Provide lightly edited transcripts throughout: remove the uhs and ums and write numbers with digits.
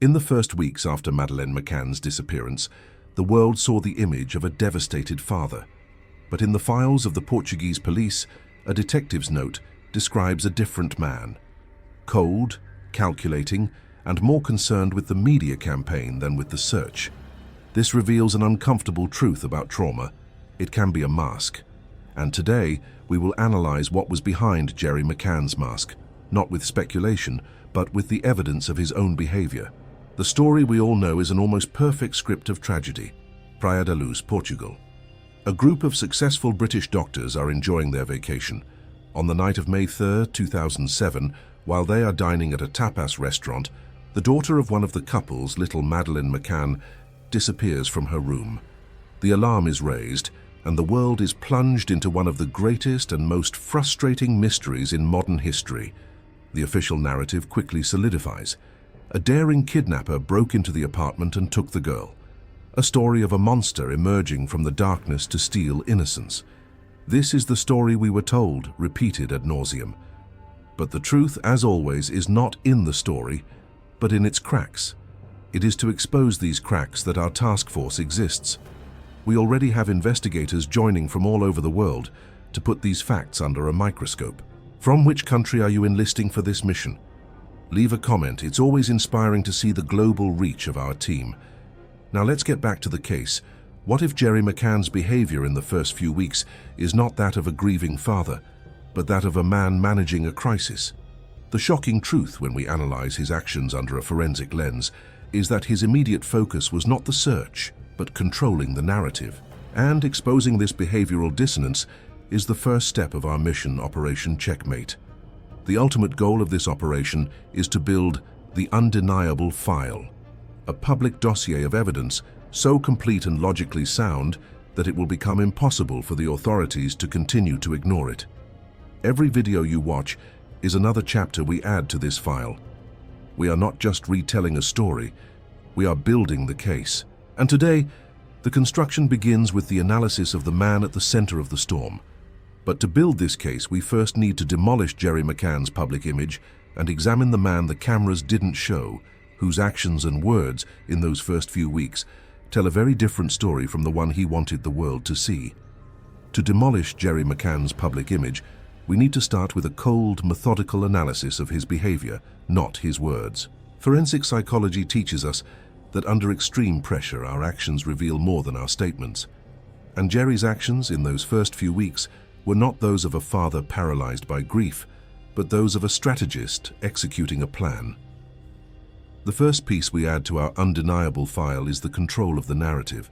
In the first weeks after Madeleine McCann's disappearance, the world saw the image of a devastated father. But in the files of the Portuguese police, a detective's note describes a different man. Cold, calculating, and more concerned with the media campaign than with the search. This reveals an uncomfortable truth about trauma. It can be a mask. And today, we will analyze what was behind Gerry McCann's mask, not with speculation, but with the evidence of his own behavior. The story we all know is an almost perfect script of tragedy. Praia da Luz, Portugal. A group of successful British doctors are enjoying their vacation. On the night of May 3, 2007, while they are dining at a tapas restaurant, the daughter of one of the couples, little Madeleine McCann, disappears from her room. The alarm is raised, and the world is plunged into one of the greatest and most frustrating mysteries in modern history. The official narrative quickly solidifies. A daring kidnapper broke into the apartment and took the girl. A story of a monster emerging from the darkness to steal innocence. This is the story we were told, repeated ad nauseum. But the truth, as always, is not in the story, but in its cracks. It is to expose these cracks that our task force exists. We already have investigators joining from all over the world to put these facts under a microscope. From which country are you enlisting for this mission? Leave a comment. It's always inspiring to see the global reach of our team. Now let's get back to the case. What if Gerry McCann's behavior in the first few weeks is not that of a grieving father, but that of a man managing a crisis? The shocking truth when we analyze his actions under a forensic lens is that his immediate focus was not the search, but controlling the narrative. And exposing this behavioral dissonance is the first step of our mission, Operation Checkmate. The ultimate goal of this operation is to build the undeniable file, a public dossier of evidence so complete and logically sound that it will become impossible for the authorities to continue to ignore it. Every video you watch is another chapter we add to this file. We are not just retelling a story, we are building the case. And today, the construction begins with the analysis of the man at the center of the storm. But to build this case, we first need to demolish Gerry McCann's public image and examine the man the cameras didn't show, whose actions and words in those first few weeks tell a very different story from the one he wanted the world to see. To demolish Gerry McCann's public image, we need to start with a cold, methodical analysis of his behavior, not his words. Forensic psychology teaches us that under extreme pressure, our actions reveal more than our statements. And Gerry's actions in those first few weeks were not those of a father paralyzed by grief, but those of a strategist executing a plan. The first piece we add to our undeniable file is the control of the narrative.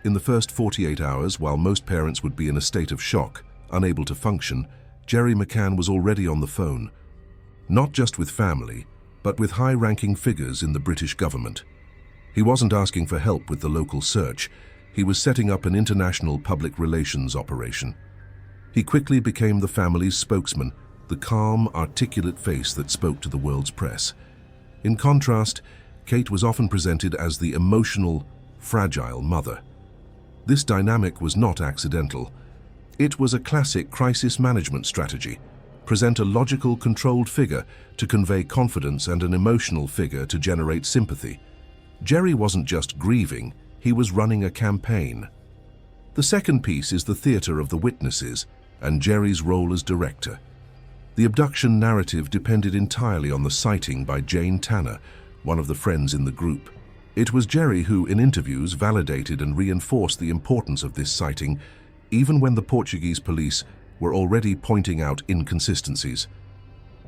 In the first 48 hours, while most parents would be in a state of shock, unable to function, Gerry McCann was already on the phone, not just with family, but with high-ranking figures in the British government. He wasn't asking for help with the local search, he was setting up an international public relations operation. He quickly became the family's spokesman, the calm, articulate face that spoke to the world's press. In contrast, Kate was often presented as the emotional, fragile mother. This dynamic was not accidental. It was a classic crisis management strategy. Present a logical, controlled figure to convey confidence and an emotional figure to generate sympathy. Gerry wasn't just grieving, he was running a campaign. The second piece is the theater of the witnesses and Gerry's role as director. The abduction narrative depended entirely on the sighting by Jane Tanner, one of the friends in the group. It was Gerry who, in interviews, validated and reinforced the importance of this sighting, even when the Portuguese police were already pointing out inconsistencies.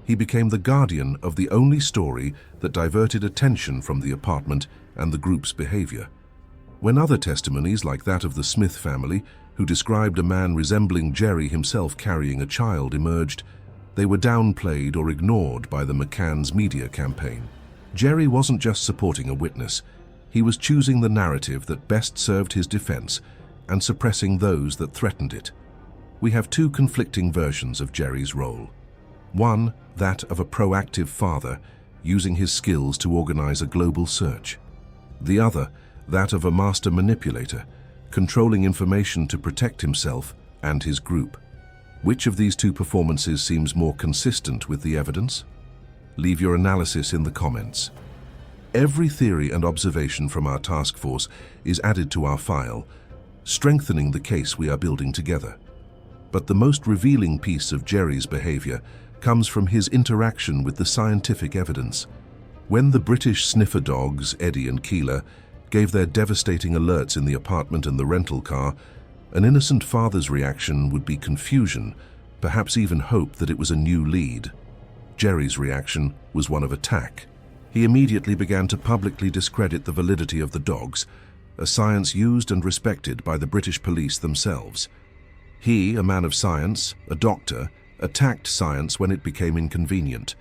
He became the guardian of the only story that diverted attention from the apartment and the group's behavior. When other testimonies, like that of the Smith family, who described a man resembling Gerry himself carrying a child, emerged, they were downplayed or ignored by the McCann's media campaign. Gerry wasn't just supporting a witness, he was choosing the narrative that best served his defense and suppressing those that threatened it. We have two conflicting versions of Gerry's role. One, that of a proactive father, using his skills to organize a global search. The other, that of a master manipulator, controlling information to protect himself and his group. Which of these two performances seems more consistent with the evidence? Leave your analysis in the comments. Every theory and observation from our task force is added to our file, strengthening the case we are building together. But the most revealing piece of Gerry's behavior comes from his interaction with the scientific evidence. When the British sniffer dogs, Eddie and Keeler, gave their devastating alerts in the apartment and the rental car, an innocent father's reaction would be confusion, perhaps even hope that it was a new lead. Gerry's reaction was one of attack. He immediately began to publicly discredit the validity of the dogs, a science used and respected by the British police themselves. He, a man of science, a doctor, attacked science when it became inconvenient.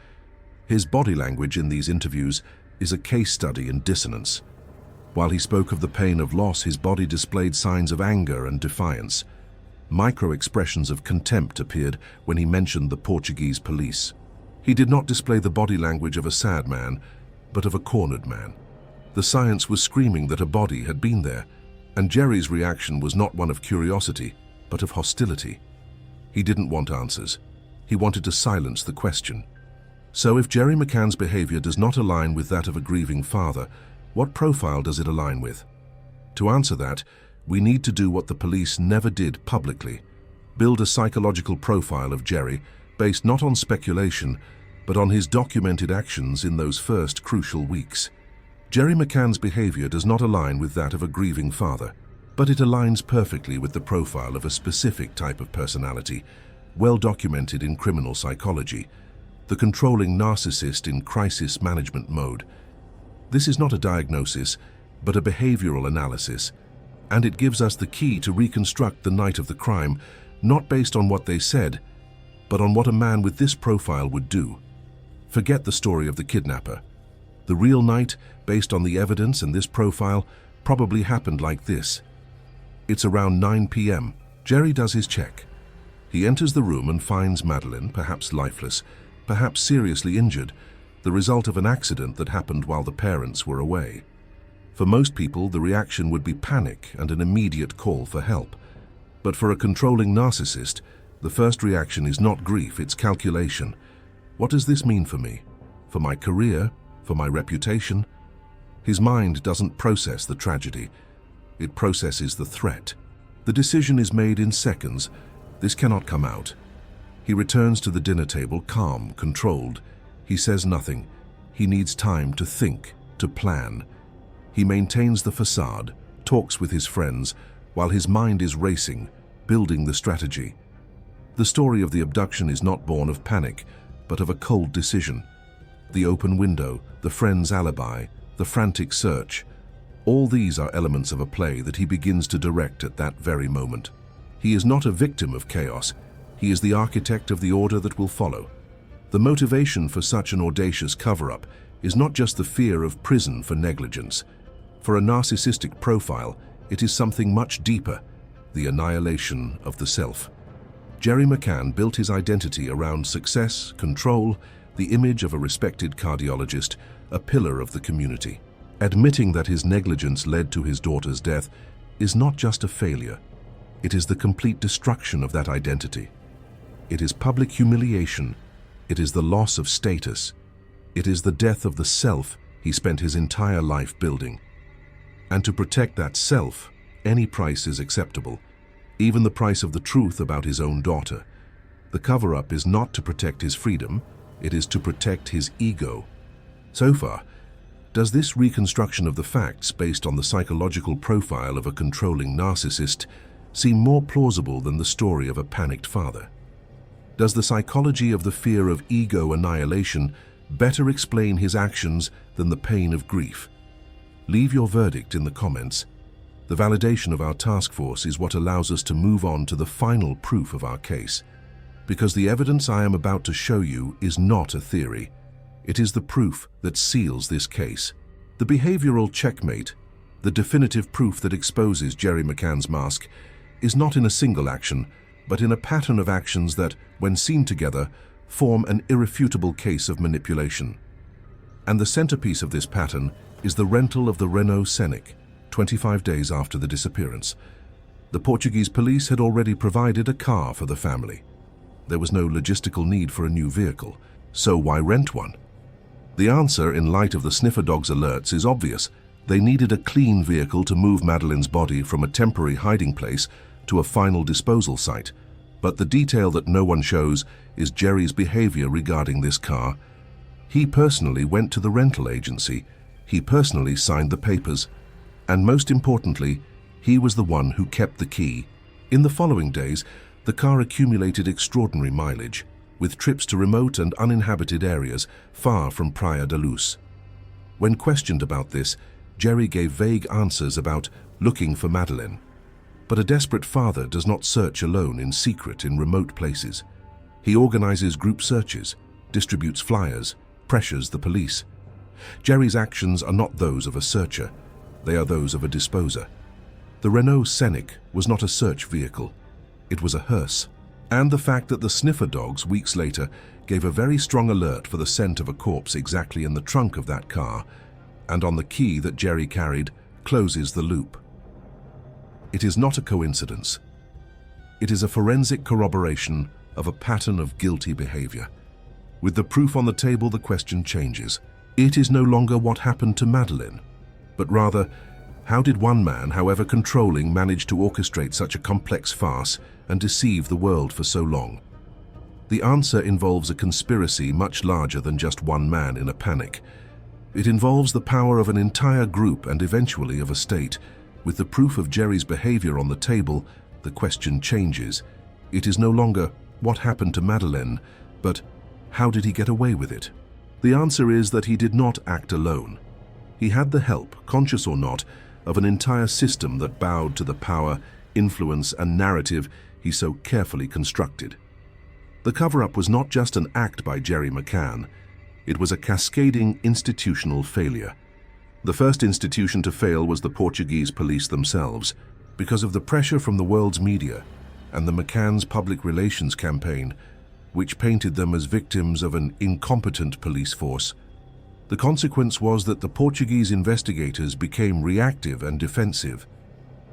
His body language in these interviews is a case study in dissonance. While he spoke of the pain of loss, his body displayed signs of anger and defiance. Micro-expressions of contempt appeared when he mentioned the Portuguese police. He did not display the body language of a sad man, but of a cornered man. The science was screaming that a body had been there, and Gerry's reaction was not one of curiosity, but of hostility. He didn't want answers. He wanted to silence the question. So if Gerry McCann's behavior does not align with that of a grieving father, what profile does it align with? To answer that, we need to do what the police never did publicly: build a psychological profile of Gerry based not on speculation, but on his documented actions in those first crucial weeks. Gerry McCann's behavior does not align with that of a grieving father, but it aligns perfectly with the profile of a specific type of personality, well documented in criminal psychology, the controlling narcissist in crisis management mode. This is not a diagnosis, but a behavioral analysis, and it gives us the key to reconstruct the night of the crime, not based on what they said, but on what a man with this profile would do. Forget the story of the kidnapper. The real night, based on the evidence and this profile, probably happened like this. It's around 9 p.m. Gerry does his check. He enters the room and finds Madeleine, perhaps lifeless, perhaps seriously injured, the result of an accident that happened while the parents were away. For most people, the reaction would be panic and an immediate call for help. But for a controlling narcissist, the first reaction is not grief, it's calculation. What does this mean for me? For my career? For my reputation? His mind doesn't process the tragedy. It processes the threat. The decision is made in seconds. This cannot come out. He returns to the dinner table, calm, controlled. He says nothing. He needs time to think, to plan. He maintains the facade, talks with his friends, while his mind is racing, building the strategy. The story of the abduction is not born of panic, but of a cold decision. The open window, the friend's alibi, the frantic search, all these are elements of a play that he begins to direct at that very moment. He is not a victim of chaos. He is the architect of the order that will follow. The motivation for such an audacious cover-up is not just the fear of prison for negligence. For a narcissistic profile, it is something much deeper: the annihilation of the self. Gerry McCann built his identity around success, control, the image of a respected cardiologist, a pillar of the community. Admitting that his negligence led to his daughter's death is not just a failure. It is the complete destruction of that identity. It is public humiliation. It is the loss of status. It is the death of the self he spent his entire life building. And to protect that self, any price is acceptable, even the price of the truth about his own daughter. The cover-up is not to protect his freedom, it is to protect his ego. So far, does this reconstruction of the facts based on the psychological profile of a controlling narcissist seem more plausible than the story of a panicked father? Does the psychology of the fear of ego annihilation better explain his actions than the pain of grief? Leave your verdict in the comments. The validation of our task force is what allows us to move on to the final proof of our case. Because the evidence I am about to show you is not a theory. It is the proof that seals this case. The behavioral checkmate, the definitive proof that exposes Gerry McCann's mask, is not in a single action, but in a pattern of actions that, when seen together, form an irrefutable case of manipulation. And the centerpiece of this pattern is the rental of the Renault Scenic, 25 days after the disappearance. The Portuguese police had already provided a car for the family. There was no logistical need for a new vehicle, so why rent one? The answer, in light of the sniffer dog's alerts, is obvious. They needed a clean vehicle to move Madeleine's body from a temporary hiding place to a final disposal site. But the detail that no one shows is Gerry's behavior regarding this car. He personally went to the rental agency. He personally signed the papers. And most importantly, he was the one who kept the key. In the following days, the car accumulated extraordinary mileage, with trips to remote and uninhabited areas far from Praia da Luz. When questioned about this, Gerry gave vague answers about looking for Madeleine. But a desperate father does not search alone in secret in remote places. He organizes group searches, distributes flyers, pressures the police. Gerry's actions are not those of a searcher, they are those of a disposer. The Renault Scenic was not a search vehicle, it was a hearse. And the fact that the sniffer dogs weeks later gave a very strong alert for the scent of a corpse exactly in the trunk of that car, and on the key that Gerry carried, closes the loop. It is not a coincidence. It is a forensic corroboration of a pattern of guilty behavior. With the proof on the table, the question changes. It is no longer what happened to Madeleine, but rather, how did one man, however controlling, manage to orchestrate such a complex farce and deceive the world for so long? The answer involves a conspiracy much larger than just one man in a panic. It involves the power of an entire group and eventually of a state. With the proof of Gerry's behavior on the table, the question changes. It is no longer what happened to Madeleine, but how did he get away with it? The answer is that he did not act alone. He had the help, conscious or not, of an entire system that bowed to the power, influence, and narrative he so carefully constructed. The cover-up was not just an act by Gerry McCann, it was a cascading institutional failure. The first institution to fail was the Portuguese police themselves, because of the pressure from the world's media and the McCann's public relations campaign, which painted them as victims of an incompetent police force. The consequence was that the Portuguese investigators became reactive and defensive.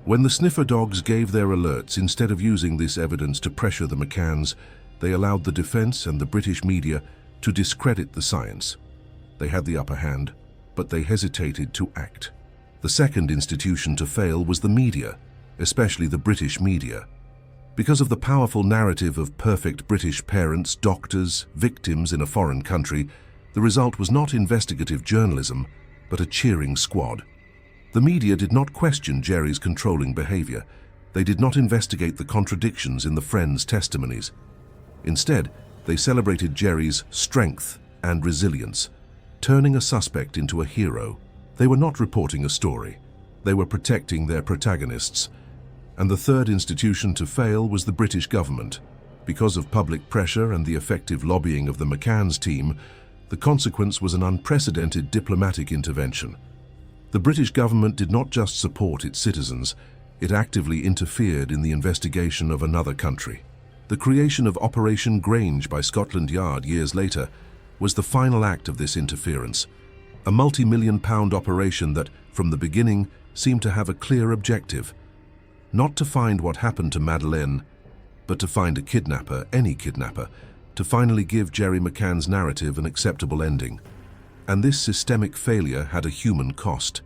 When the sniffer dogs gave their alerts, instead of using this evidence to pressure the McCanns, they allowed the defense and the British media to discredit the science. They had the upper hand, but they hesitated to act. The second institution to fail was the media, especially the British media. Because of the powerful narrative of perfect British parents, doctors, victims in a foreign country, the result was not investigative journalism, but a cheering squad. The media did not question Gerry's controlling behavior. They did not investigate the contradictions in the friends' testimonies. Instead, they celebrated Gerry's strength and resilience, turning a suspect into a hero. They were not reporting a story. They were protecting their protagonists. And the third institution to fail was the British government. Because of public pressure and the effective lobbying of the McCann's team, the consequence was an unprecedented diplomatic intervention. The British government did not just support its citizens, it actively interfered in the investigation of another country. The creation of Operation Grange by Scotland Yard years later was the final act of this interference, a multi-million-pound operation that, from the beginning, seemed to have a clear objective: not to find what happened to Madeleine, but to find a kidnapper, any kidnapper, to finally give Gerry McCann's narrative an acceptable ending. And this systemic failure had a human cost.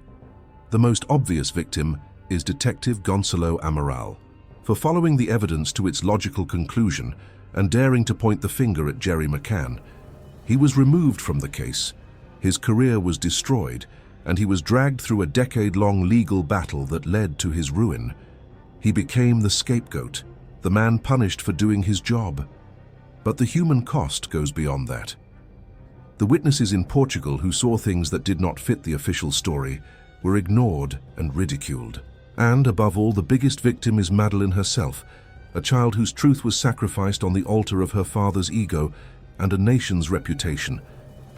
The most obvious victim is Detective Gonçalo Amaral. For following the evidence to its logical conclusion and daring to point the finger at Gerry McCann, he was removed from the case, his career was destroyed, and he was dragged through a decade-long legal battle that led to his ruin. He became the scapegoat, the man punished for doing his job. But the human cost goes beyond that. The witnesses in Portugal who saw things that did not fit the official story were ignored and ridiculed. And, above all, the biggest victim is Madeleine herself, a child whose truth was sacrificed on the altar of her father's ego and a nation's reputation.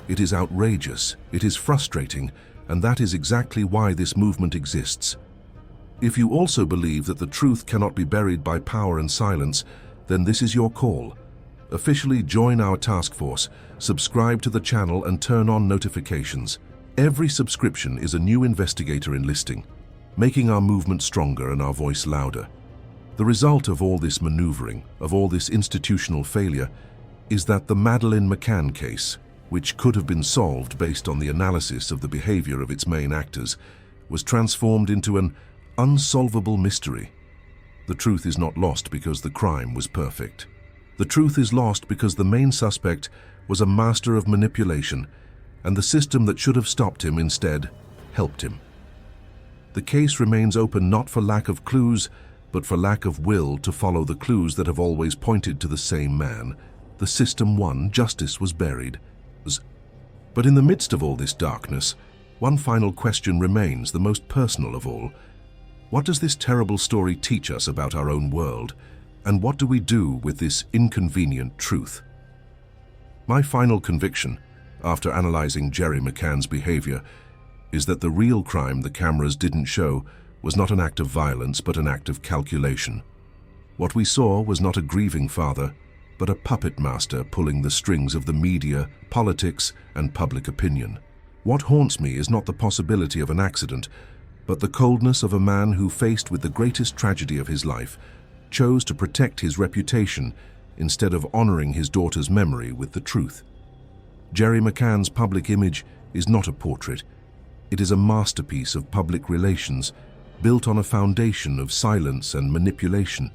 It is outrageous, it is frustrating, and that is exactly why this movement exists. If you also believe that the truth cannot be buried by power and silence, then this is your call. Officially join our task force, subscribe to the channel and turn on notifications. Every subscription is a new investigator enlisting, making our movement stronger and our voice louder. The result of all this maneuvering, of all this institutional failure, is that the Madeleine McCann case, which could have been solved based on the analysis of the behavior of its main actors, was transformed into an unsolvable mystery. The truth is not lost because the crime was perfect. The truth is lost because the main suspect was a master of manipulation, and the system that should have stopped him instead helped him. The case remains open not for lack of clues, but for lack of will to follow the clues that have always pointed to the same man. The system won, justice was buried. But in the midst of all this darkness, one final question remains, the most personal of all. What does this terrible story teach us about our own world, and what do we do with this inconvenient truth? My final conviction, after analyzing Gerry McCann's behavior, is that the real crime the cameras didn't show was not an act of violence, but an act of calculation. What we saw was not a grieving father, but a puppet master pulling the strings of the media, politics, and public opinion. What haunts me is not the possibility of an accident, but the coldness of a man who, faced with the greatest tragedy of his life, chose to protect his reputation instead of honoring his daughter's memory with the truth. Gerry McCann's public image is not a portrait. It is a masterpiece of public relations, built on a foundation of silence and manipulation.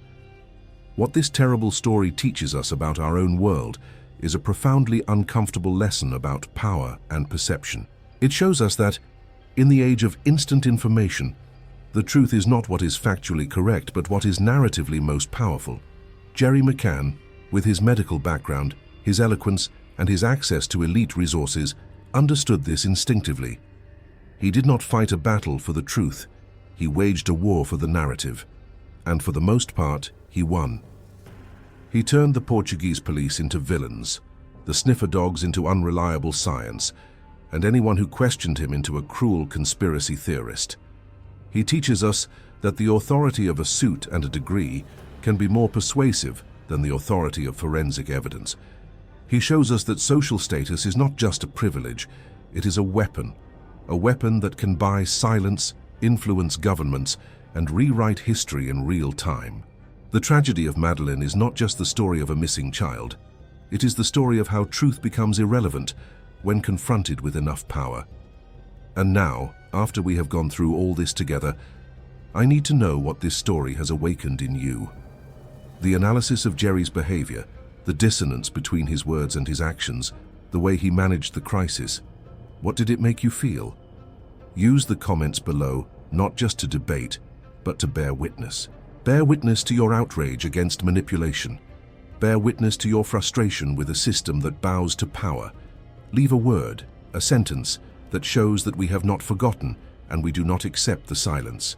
What this terrible story teaches us about our own world is a profoundly uncomfortable lesson about power and perception. It shows us that, in the age of instant information, the truth is not what is factually correct, but what is narratively most powerful. Gerry McCann, with his medical background, his eloquence, and his access to elite resources, understood this instinctively. He did not fight a battle for the truth. He waged a war for the narrative, and for the most part, he won. He turned the Portuguese police into villains, the sniffer dogs into unreliable science, and anyone who questioned him into a cruel conspiracy theorist. He teaches us that the authority of a suit and a degree can be more persuasive than the authority of forensic evidence. He shows us that social status is not just a privilege, it is a weapon that can buy silence, influence governments, and rewrite history in real time. The tragedy of Madeleine is not just the story of a missing child. It is the story of how truth becomes irrelevant when confronted with enough power. And now, after we have gone through all this together, I need to know what this story has awakened in you. The analysis of Gerry's behavior, the dissonance between his words and his actions, the way he managed the crisis. What did it make you feel? Use the comments below, not just to debate, but to bear witness. Bear witness to your outrage against manipulation. Bear witness to your frustration with a system that bows to power. Leave a word, a sentence, that shows that we have not forgotten and we do not accept the silence.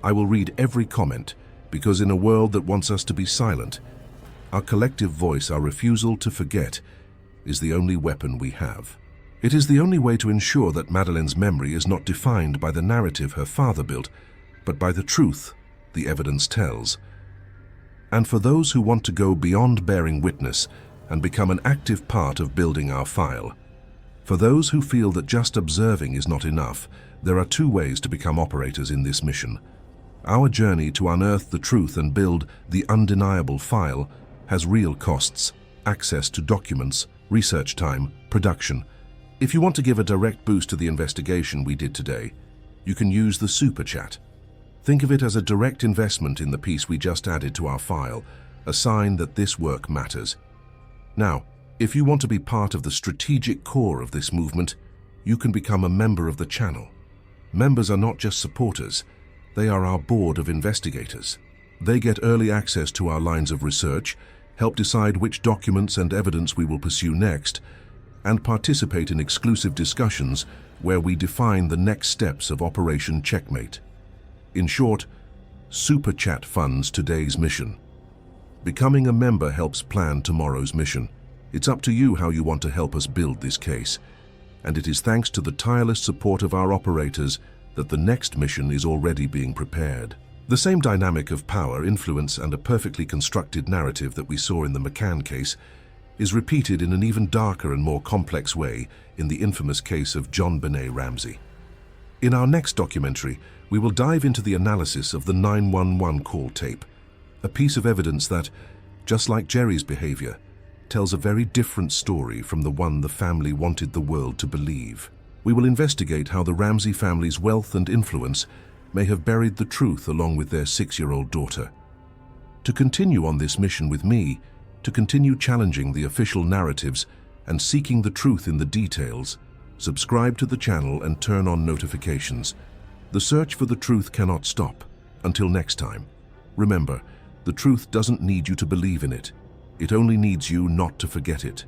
I will read every comment, because in a world that wants us to be silent, our collective voice, our refusal to forget, is the only weapon we have. It is the only way to ensure that Madeleine's memory is not defined by the narrative her father built, but by the truth the evidence tells. And for those who want to go beyond bearing witness and become an active part of building our file, for those who feel that just observing is not enough, there are two ways to become operators in this mission. Our journey to unearth the truth and build the undeniable file has real costs: access to documents, research time, production. If you want to give a direct boost to the investigation we did today, you can use the Super Chat. Think of it as a direct investment in the piece we just added to our file, a sign that this work matters. Now, if you want to be part of the strategic core of this movement, you can become a member of the channel. Members are not just supporters, they are our board of investigators. They get early access to our lines of research, help decide which documents and evidence we will pursue next, and participate in exclusive discussions where we define the next steps of Operation Checkmate. In short, Super Chat funds today's mission. Becoming a member helps plan tomorrow's mission. It's up to you how you want to help us build this case. And it is thanks to the tireless support of our operators that the next mission is already being prepared. The same dynamic of power, influence, and a perfectly constructed narrative that we saw in the McCann case is repeated in an even darker and more complex way in the infamous case of JonBenet Ramsey. In our next documentary, we will dive into the analysis of the 911 call tape, a piece of evidence that, just like Gerry's behavior, tells a very different story from the one the family wanted the world to believe. We will investigate how the Ramsey family's wealth and influence may have buried the truth along with their 6-year-old daughter. To continue on this mission with me, to continue challenging the official narratives and seeking the truth in the details, subscribe to the channel and turn on notifications. The search for the truth cannot stop. Until next time, remember, the truth doesn't need you to believe in it. It only needs you not to forget it.